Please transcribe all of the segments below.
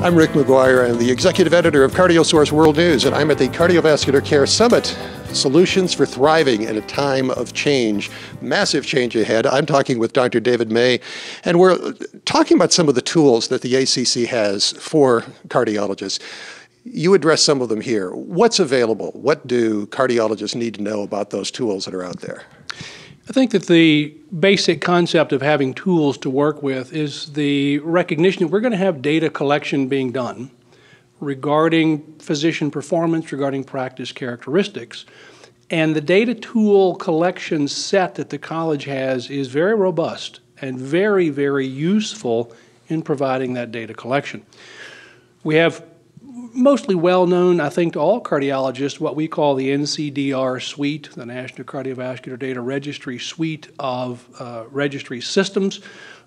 I'm Rick McGuire. I'm the executive editor of CardioSource World News, and I'm at the Cardiovascular Care Summit, Solutions for Thriving in a Time of Change. Massive change ahead. I'm talking with Dr. David May, and we're talking about some of the tools that the ACC has for cardiologists. You address some of them here. What's available? What do cardiologists need to know about those tools that are out there? I think that the basic concept of having tools to work with is the recognition that we're going to have data collection being done regarding physician performance, regarding practice characteristics. And the data tool collection set that the college has is very robust and very, very useful in providing that data collection. We have mostly well-known, I think, to all cardiologists, what we call the NCDR suite, the National Cardiovascular Data Registry suite of registry systems,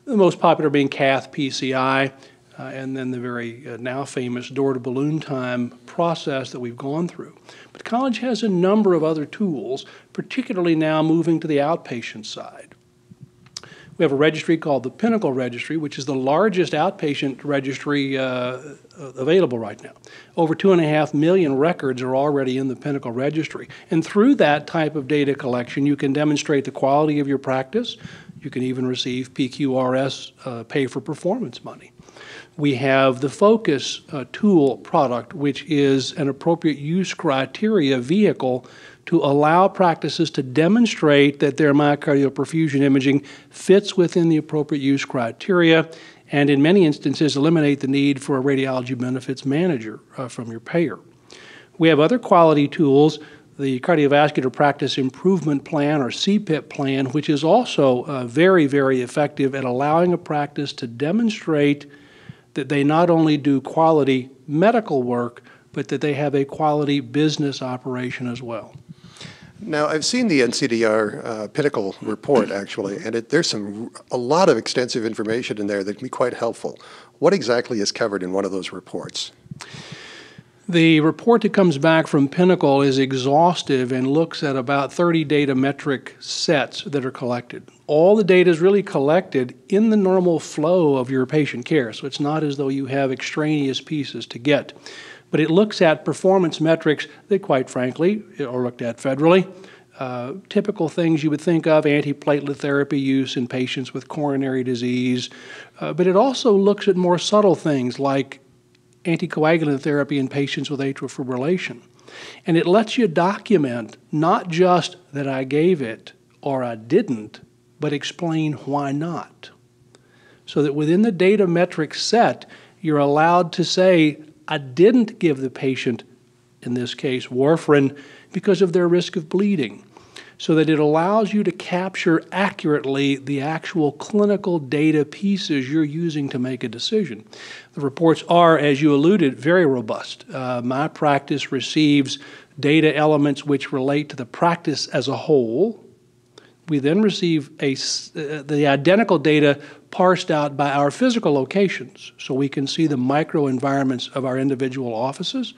the most popular being Cath PCI, and then the very now famous door-to-balloon time process that we've gone through. But college has a number of other tools, particularly now moving to the outpatient side. We have a registry called the Pinnacle Registry, which is the largest outpatient registry available right now. Over 2.5 million records are already in the Pinnacle Registry. And through that type of data collection, you can demonstrate the quality of your practice. You can even receive PQRS, pay for performance money. We have the Focus tool product, which is an appropriate use criteria vehicle to allow practices to demonstrate that their myocardial perfusion imaging fits within the appropriate use criteria, and in many instances eliminate the need for a radiology benefits manager from your payer. We have other quality tools, the Cardiovascular Practice Improvement Plan, or CPIP plan, which is also very, very effective at allowing a practice to demonstrate that they not only do quality medical work, but that they have a quality business operation as well. Now, I've seen the NCDR Pinnacle report, actually, and there's a lot of extensive information in there that can be quite helpful. What exactly is covered in one of those reports? The report that comes back from Pinnacle is exhaustive and looks at about 30 data metric sets that are collected. All the data is really collected in the normal flow of your patient care, so it's not as though you have extraneous pieces to get. But it looks at performance metrics that, quite frankly, are looked at federally. Typical things you would think of, antiplatelet therapy use in patients with coronary disease. But it also looks at more subtle things like anticoagulant therapy in patients with atrial fibrillation. And it lets you document not just that I gave it or I didn't, but explain why not. So that within the data metric set, you're allowed to say, I didn't give the patient, in this case, warfarin, because of their risk of bleeding, so that it allows you to capture accurately the actual clinical data pieces you're using to make a decision. The reports are, as you alluded, very robust. My practice receives data elements which relate to the practice as a whole. We then receive the identical data parsed out by our physical locations, so we can see the microenvironments of our individual offices,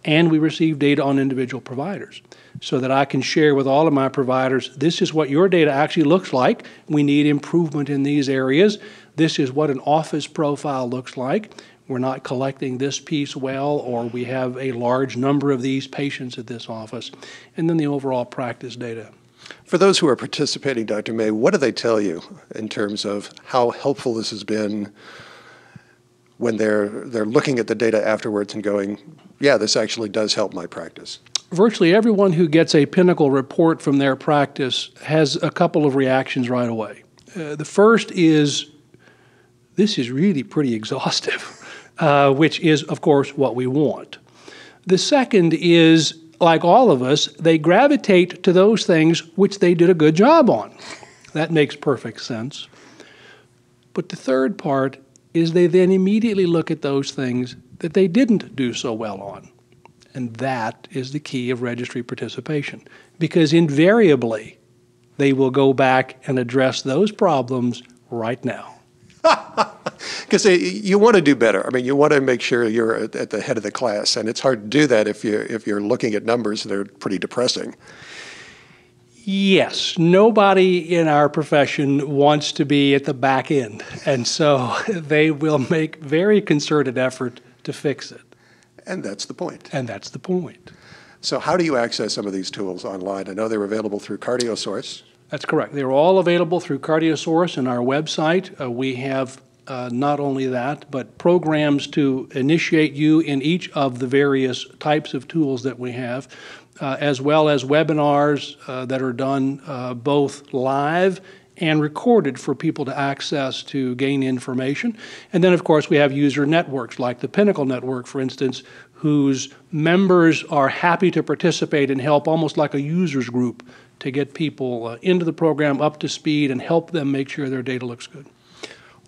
and we receive data on individual providers, so that I can share with all of my providers, this is what your data actually looks like. We need improvement in these areas. This is what an office profile looks like. We're not collecting this piece well, or we have a large number of these patients at this office, and then the overall practice data. For those who are participating, Dr. May, what do they tell you in terms of how helpful this has been when they're looking at the data afterwards and going, yeah, this actually does help my practice? Virtually everyone who gets a Pinnacle report from their practice has a couple of reactions right away. The first is, this is really pretty exhaustive, which is, of course, what we want. The second is, like all of us, they gravitate to those things which they did a good job on. That makes perfect sense. But the third part is they then immediately look at those things that they didn't do so well on. And that is the key of registry participation, because invariably they will go back and address those problems right now. Because you want to do better. I mean, you want to make sure you're at the head of the class, and it's hard to do that if you're looking at numbers that are pretty depressing. Yes, nobody in our profession wants to be at the back end, and so they will make very concerted effort to fix it. And that's the point. And that's the point. So how do you access some of these tools online? I know they're available through CardioSource. That's correct. They're all available through CardioSource and our website. We have not only that, but programs to initiate you in each of the various types of tools that we have, as well as webinars that are done both live and recorded for people to access to gain information. And then, of course, we have user networks like the Pinnacle Network, for instance, whose members are happy to participate and help, almost like a users group, to get people into the program, up to speed, and help them make sure their data looks good.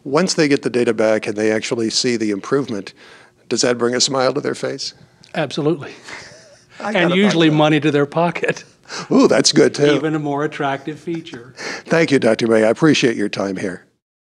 Once they get the data back and they actually see the improvement, does that bring a smile to their face? Absolutely. And usually money to their pocket. Ooh, that's good too. Even a more attractive feature. Thank you, Dr. May. I appreciate your time here.